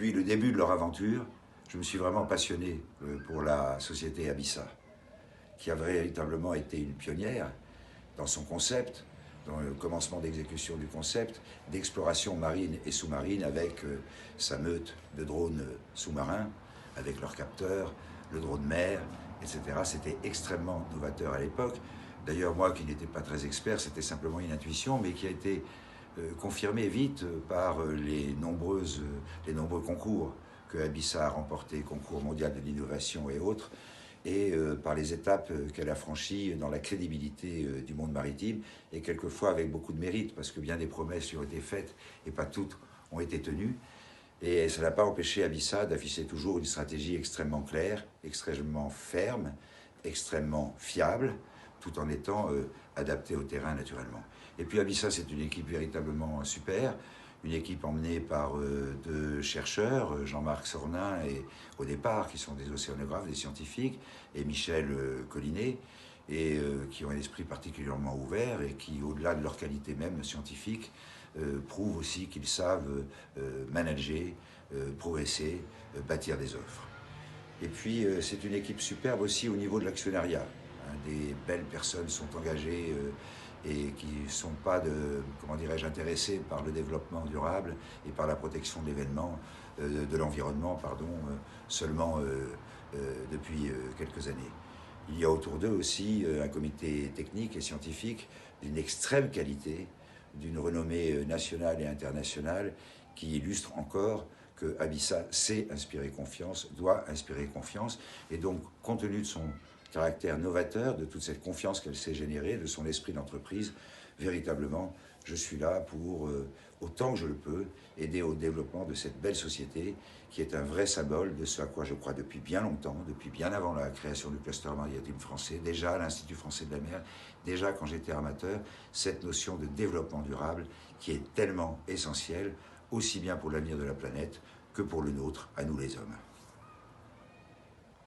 depuis le début de leur aventure, je me suis vraiment passionné pour la société Abissa, qui a véritablement été une pionnière dans son concept, dans le commencement d'exécution du concept, d'exploration marine et sous-marine avec sa meute de drones sous-marins, avec leurs capteurs, le drone mer, etc. C'était extrêmeux novateur à l'époque. D'ailleurs, moi qui n'étais pas très expert, c'était simplement une intuition, mais qui a été confirmée vite par les nombreux concours que Abissa a remportés, concours mondial de l'innovation et autres, et par les étapes qu'elle a franchies dans la crédibilité du monde maritime, et quelquefois avec beaucoup de mérite, parce que bien des promesses lui ont été faites et pas toutes ont été tenues. Et ça n'a pas empêché Abissa d'afficher toujours une stratégie extrêmement claire, extrêmement ferme, extrêmement fiable, tout en étant adaptée au terrain naturellement. Et puis Abissa, c'est une équipe véritablement super, une équipe emmenée par deux chercheurs, Jean-Marc Sornin et au départ, qui sont des océanographes, des scientifiques, et Michel Collinet, et qui ont un esprit particulièrement ouvert et qui, au-delà de leur qualité même scientifique, prouvent aussi qu'ils savent manager, progresser, bâtir des offres. Et puis c'est une équipe superbe aussi au niveau de l'actionnariat. Des belles personnes sont engagées et qui ne sont pas intéressées par le développement durable et par la protection de l'environnement, seulement depuis quelques années. Il y a autour d'eux aussi un comité technique et scientifique d'une extrême qualité, d'une renommée nationale et internationale, qui illustre encore que Abissa sait inspirer confiance, doit inspirer confiance, et donc, compte tenu de son caractère novateur, de toute cette confiance qu'elle sait générer, de son esprit d'entreprise, véritablement, je suis là pour, autant que je le peux, aider au développement de cette belle société qui est un vrai symbole de ce à quoi je crois depuis bien longtemps, depuis bien avant la création du cluster maritime français, déjà à l'Institut français de la mer, déjà quand j'étais armateur, cette notion de développement durable qui est tellement essentielle, aussi bien pour l'avenir de la planète que pour le nôtre, à nous les hommes.